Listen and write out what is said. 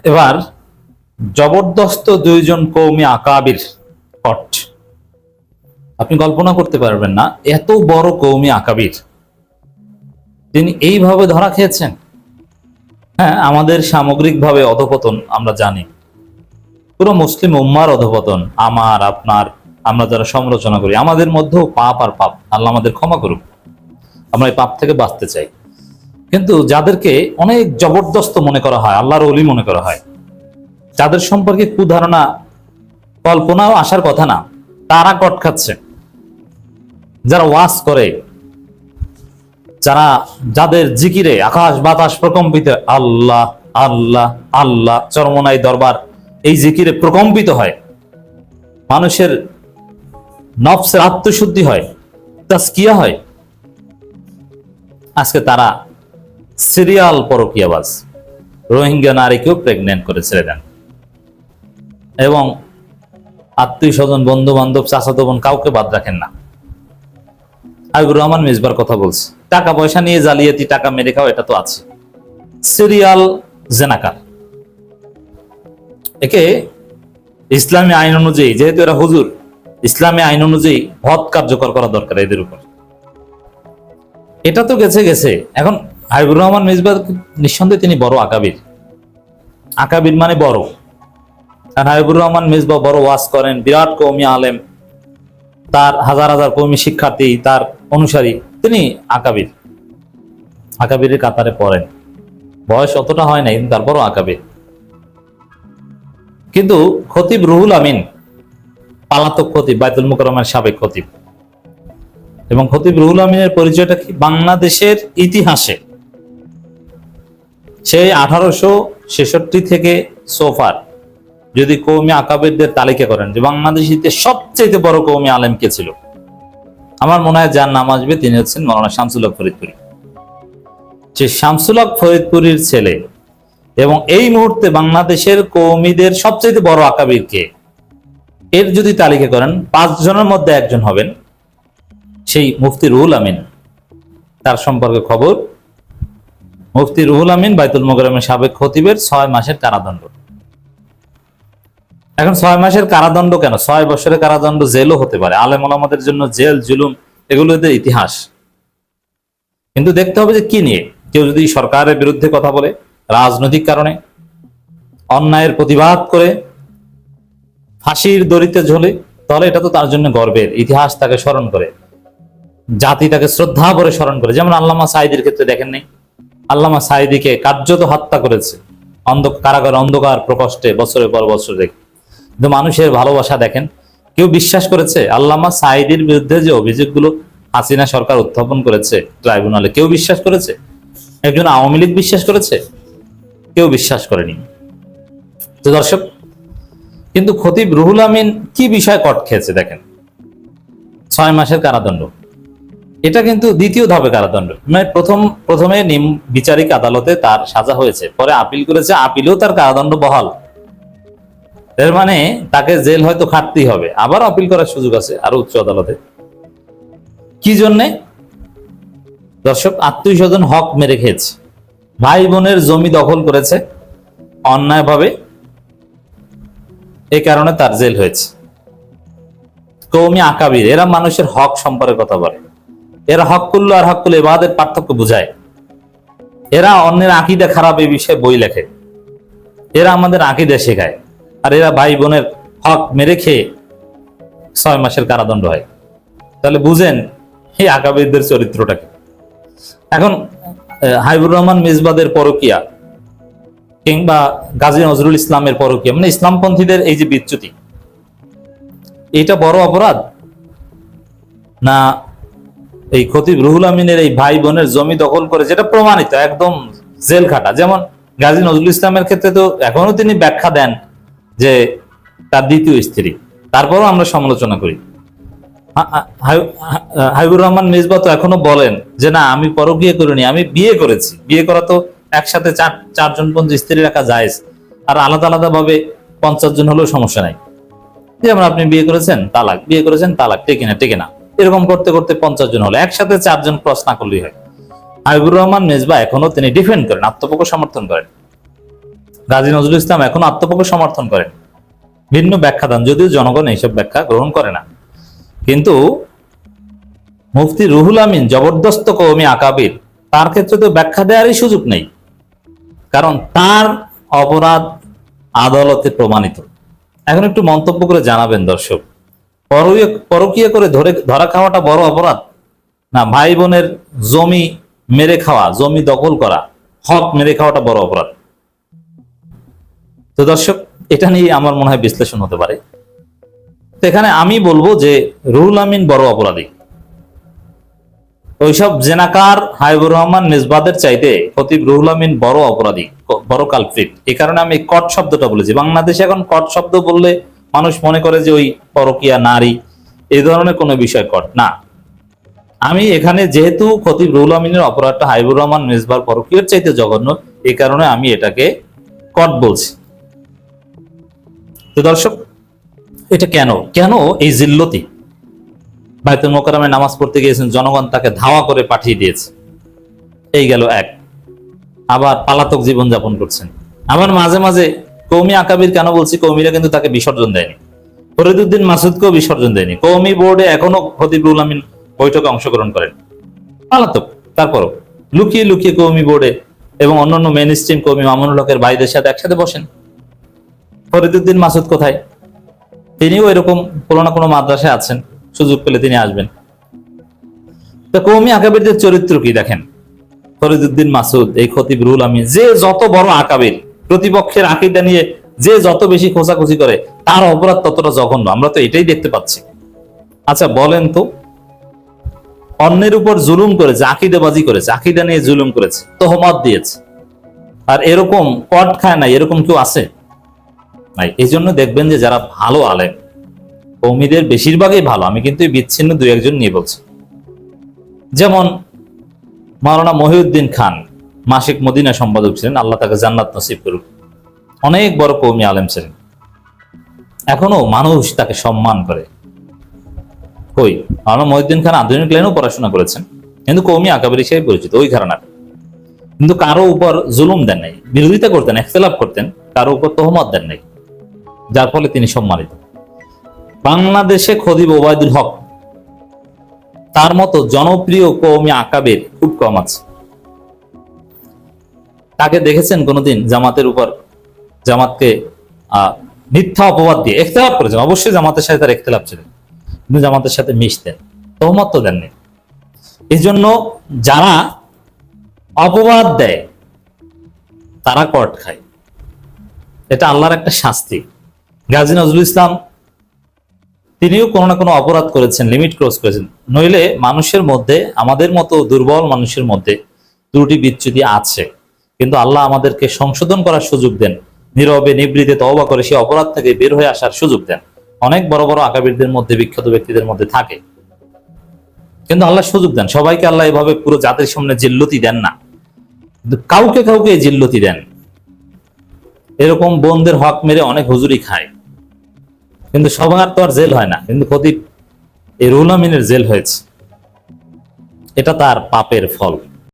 এবার জবরদস্ত দুইজন কওমি আকাবির কট, আপনি কল্পনা করতে পারবেন না এত বড় কওমি আকাবির তিনি এইভাবে ধরা খেয়েছেন। হ্যাঁ, আমাদের সামগ্রিকভাবে অধপতন আমরা জানি, পুরো মুসলিম উম্মার অধপতন, আমার আপনার, আমরা যারা সমালোচনা করি আমাদের মধ্যেও পাপ আর পাপ, আল্লাহ আমাদের ক্ষমা করুক, আমরা এই পাপ থেকে বাঁচতে চাই। কিন্তু যাদেরকে অনেক জবরদস্ত মনে করা হয়, আল্লাহর ওলি মনে করা হয়, যাদের সম্পর্কে কুধারণা কল্পনাও আসার কথা না, তারা কট খাচ্ছে। যারা ওয়াজ করে, যাদের জিকিরে আকাশ বাতাস প্রকম্পিত, আল্লাহ আল্লাহ আল্লাহ, চরমনাই দরবার এই জিকিরে প্রকম্পিত হয়, মানুষের নফসের আত্মশুদ্ধি হয়, তাজকিয়া হয়, আজকে তারা সিরিয়াল পরকীয়াবাজ, রোহিঙ্গা নারীকেও প্রেগনেন্ট করে ছেড়ে দেন এবং আত্মীয় স্বজন, বন্ধু বান্ধব, চাচাতো বোন কাউকে বাদ রাখেন না। হাবিবুর রহমান মিসবার কথা বলছে, টাকা পয়সা নিয়ে জালিয়াতি, টাকা মেরে খাও, এটা তো আছে। সিরিয়াল জেনাকার, একে ইসলামী আইন অনুযায়ী, যেহেতু এরা হুজুর, ইসলামী আইন অনুযায়ী হদ কার্যকর করা দরকার এদের উপর। এটা তো গেছে গেছে। এখন হাবিবুর রহমান মিসবার নিঃসন্দেহে তিনি বড় আকাবির, আকাবির মানে বড়। আর হাবিবুর রহমান মিসবা বড় ওয়াজ করেন, বিরাট কওমি আলেম, তার হাজার হাজার কওমি শিক্ষার্থী, তার অনুসারী, তিনি আকাবির, আকাবিরের কাতারে পড়েন। বয়স অতটা হয় নাই, তারপরও আকাবির। কিন্তু খতিব রুহুল আমিন, পালাতক খতিব, বাইতুল মুকাররমের সাবেক খতিব, এবং খতিব রুহুল আমিনের পরিচয়টা কি বাংলাদেশের ইতিহাসে সেই 1866 থেকে সোফার যদি কওমি আকাবিরদের তালিকা করেন যে বাংলাদেশিতে সবচেয়ে বড় কওমি আলেম কে ছিল, আমার মনে হয় যার নাম আসবে তিনি হচ্ছেন মাওলানা শামসুল হক ফরিদপুরী। যে শামসুল হক ফরিদপুরীর ছেলে এবং এই মুহূর্তে বাংলাদেশের কওমিদের সবচেয়ে বড় আকাবির কে, এর যদি তালিকা করেন 5 জনের মধ্যে একজন হবেন সেই মুফতি রুহুল আমিন। তার সম্পর্কে খবর, মুফতি রুহুল আমিন বাইতুল মুকাররমের সাবেক খতিবের 6 মাসের কারাদণ্ড। এখন 6 মাসের কারাদণ্ড কেন, 6 বছরের কারাদণ্ড, জেলও হতে পারে। আলেম ওলামাদের জন্য জেল জুলুম এগুলো এদের ইতিহাস। কিন্তু দেখতে হবে যে কি নিয়ে। কেউ যদি সরকারের বিরুদ্ধে কথা বলে, রাজনৈতিক কারণে, অন্যায়ের প্রতিবাদ করে, ফাঁসির দড়িতে ঝোলে, তাহলে এটা তো তার জন্য গর্বের। ইতিহাস তাকে স্মরণ করে, জাতি তাকে শ্রদ্ধা করে স্মরণ করে। যেমন আল্লামা সাঈদীর ক্ষেত্রে দেখেন নাই, আল্লামা সাঈদীকে কার্যত হত্যা করেছে কারাগার অন্ধকার প্রকোষ্ঠে বছরের পর বছর রেখে। কিন্তু মানুষের ভালোবাসা দেখেন, কেউ বিশ্বাস করেছে আল্লামা সাঈদীর বিরুদ্ধে যে অভিযোগগুলো হাসিনা সরকার উত্থাপন করেছে ট্রাইব্যুনালে, কেউ বিশ্বাস করেছে? একজন আওয়ামী লীগ বিশ্বাস করেছে? কেউ বিশ্বাস করেনি। তো দর্শক, কিন্তু খতিব রুহুল আমিন কি বিষয় কট খেয়েছে দেখেন, 6 মাসের কারাদণ্ড। এটা কিন্তু দ্বিতীয় ধাপে কারাদণ্ড। মানে প্রথমে বিচারিক আদালতে তার সাজা হয়েছে, পরে আপিল করেছে, আপিলেও তার কারাদণ্ড বহাল। এর মানে তাকে জেল হয়তো খাটতেই হবে, আবার আপিল করার সুযোগ আছে আরো উচ্চ আদালতে। কি জন্যে দর্শক? আত্মীয় স্বজন হক মেরে খেয়েছে, ভাই বোনের জমি দখল করেছে অন্যায়ভাবে, এই কারণে তার জেল হয়েছে। কওমি আকাবির, এরা মানুষের হক সম্পর্কে কথা বলে, এরা হককুল্ল আর হককুল ইবাদের পার্থক্য বুঝায়, এরা অন্যের আকীদা খারাপ এই বিষয়ে বই লেখে, এরা আমাদের আকীদা শেখায়, আর এরা ভাই বোনের হক মেরে খেয়ে 6 মাসের কারাদণ্ড হয়। তাহলে বুঝেন এই আকাবিরদের চরিত্রটাকে। এখন হাবিবুর রহমান মিসবাদের পরকিয়া কিংবা গাজী নজরুল ইসলামের পরকিয়া, মানে ইসলামপন্থীদের এই যে বিচ্যুতি, এটা বড় অপরাধ না এই খতিব রুহুল আমিনের এই ভাই বোনের জমি দখল করে, যেটা প্রমাণিত একদম জেল খাটা? যেমন গাজী নজরুল ইসলামের ক্ষেত্রে তো এখনো তিনি ব্যাখ্যা দেন যে তার দ্বিতীয় স্ত্রী, তারপরও আমরা সমালোচনা করি। হাবিবুর রহমান মিসবা তো এখনো বলেন যে না, আমি পরকীয়া করিনি, আমি বিয়ে করেছি। বিয়ে করা তো একসাথে 4 জন পর্যন্ত স্ত্রী রাখা জায়েজ, আর আলাদা আলাদা ভাবে 50 জন হলেও সমস্যা নাই। যেমন আপনি বিয়ে করেছেন তালাক, বিয়ে করেছেন তালাক, টেকে না, এরকম করতে করতে 50 জন হলে একসাথে 4 জন ক্রস না করলেই হয়। হাবিবুর রহমান মিসবা এখনো তিনি ডিফেন্ড করেন, আত্মপক্ষ সমর্থন করেন গাজী নজরুল ইসলাম এখন আত্মপক্ষ সমর্থন করেন, ভিন্ন ব্যাখ্যা দেন, যদিও জনগণ এইসব ব্যাখ্যা গ্রহণ করে না। কিন্তু মুফতি রুহুল আমিন জবরদস্ত কওমি আকাবির, তার ক্ষেত্রে তো ব্যাখ্যা দেওয়ারই সুযোগ নেই, কারণ তার অপরাধ আদালতে প্রমাণিত। এখন একটু মন্তব্য করে জানাবেন দর্শক, পরকীয়া করে ধরা খাওয়াটা বড় অপরাধ, না ভাই বোনের জমি মেরে খাওয়া, জমি দখল করা, হক মেরে খাওয়াটা বড় অপরাধ? তো দর্শক, এটা নিয়ে আমার মনে হয় বিশ্লেষণ হতে পারে। তো এখানে আমি বলবো যে রুহুল আমিন বড় অপরাধী। ওইসব জেনাকার হাবিবুর রহমান মেজবাদের চাইতে খতিব রুহুল আমিন বড় অপরাধী, বড় কালপ্রিট। এই কারণে আমি কট শব্দটা বলেছি। বাংলাদেশে এখন কট শব্দ বললে মানুষ মনে করে যে ওই পরকীয়া, নারী, এই ধরনের কোনো বিষয় কট না। আমি এখানে যেহেতু খতিব রুহুল আমিনের অপরাধটা হাবিবুর রহমান মেজবার পরকীয়ার চাইতে জঘন্য, এই কারণে আমি এটাকে কট বলছি। তো দর্শক, এটা কেন কেন এই জিল্লতি? বাইতুল মোকাররমে নামাজ পড়তে গিয়েছেন, জনগণ তাকে ধাওয়া করে পাঠিয়ে দিয়েছে, এই গেল এক। আবার পালাতক জীবন যাপন করছেন। আবার মাঝে মাঝে কওমি আকাবির কেন বলছি, কওমিরা কিন্তু তাকে বিসর্জন দেয়নি, ফরিদউদ্দিন মাসুদকেও বিসর্জন দেয়নি। কওমি বোর্ডে এখনো খতিব রুহুল আমিন বৈঠকে অংশগ্রহণ করেন, পালাতক। তারপরও লুকিয়ে লুকিয়ে কওমি বোর্ডে এবং অন্যান্য মেইন স্ট্রিম কওমি মামুনুল হকের ভাইদের সাথে একসাথে বসেন। ফরিদউদ্দিন মাসুদ কোথায়? তিনিও এরকম কোনো না কোনো মাদ্রাসায় আছেন, সুযোগ পেলে তিনি আসবেন। তো কওমি আকাবিরদের চরিত্র কি দেখেন, ফরিদউদ্দিন মাসুদ, এই খতিব রুহুল আমিন, যে যত বড় আকাবির, প্রতিপক্ষের আকীদা নিয়ে যে যত বেশি খোঁচাখুচি করে, তার অপরাধ ততটা জঘন্য। আমরা তো এটাই দেখতে পাচ্ছি। আচ্ছা বলেন তো, অন্যের উপর জুলুম করেছে, আকীদাবাজি করেছে, আকীদা নিয়ে জুলুম করেছে, তোহমত দিয়েছে, আর এরকম কট খায় না, এরকম কেউ আছে? নাই। এই জন্য দেখবেন যে যারা ভালো আলেম, কওমিদের বেশিরভাগই ভালো, আমি কিন্তু বিচ্ছিন্ন দুই একজন নিয়ে বলছি। যেমন মাওলানা মহিউদ্দিন খান, মাসিক মদিনা সম্পাদক ছিলেন, আল্লাহ তাকে জান্নাত নসিব করুক, অনেক বড় কওমি আলেম ছিলেন, এখনো মানুষ তাকে সম্মান করে। কই, মাওলানা মহিউদ্দিন খান আধুনিক লাইনেও পড়াশোনা করেছেন, কিন্তু কওমি আকাবির হিসেবে পরিচিত, ওই ঘরানার। কিন্তু কারো উপর জুলুম দেন নাই, বিরোধিতা করতেন, ইখতিলাফ করতেন, কারো উপর তোহমত দেন নাই, যার ফলে তিনি সম্মানিত। বাংলাদেশে খতিব ওবায়দুল হক, তার মতো জনপ্রিয় কওমি আকাবির খুব কম আছে। তাকে দেখেছেন কোনোদিন জামাতের উপর, জামাতকে মিথ্যা অপবাদ দিয়ে ইখতিলাফ করেছেন? অবশ্যই জামাতের সাথে তার ইখতিলাফ ছিল, কিন্তু জামাতের সাথে মিশতেন, তোহমত তো দেননি। এই জন্য যারা অপবাদ দেয় তারা কট খায়, এটা আল্লাহর একটা শাস্তি। গাজী নজরুল ইসলাম, তিনিও কোনো না কোনো অপরাধ করেছেন, লিমিট ক্রস করেছেন। নইলে মানুষের মধ্যে, আমাদের মতো দুর্বল মানুষের মধ্যে ত্রুটি বিচ্যুতি আছে, কিন্তু আল্লাহ আমাদেরকে সংশোধন করার সুযোগ দেন, নীরবে নিবৃতে তওবা করে সেই অপরাধ থেকে বের হয়ে আসার সুযোগ দেন। অনেক বড় বড় আকাবিরদের মধ্যে, বিখ্যাত ব্যক্তিদের মধ্যে থাকে, কিন্তু আল্লাহ সুযোগ দেন। সবাইকে আল্লাহ এভাবে পুরো জাতির সামনে জিল্লতি দেন না, কাউকে কাউকে জিল্লতি দেন। এরকম বোনদের হক মেরে অনেক হুজুরি খায়, কিন্তু সবার তো আর জেল হয় না। কিন্তু খতিব এই রুহুল আমিনের জেল হয়েছে, এটা তার পাপের ফল।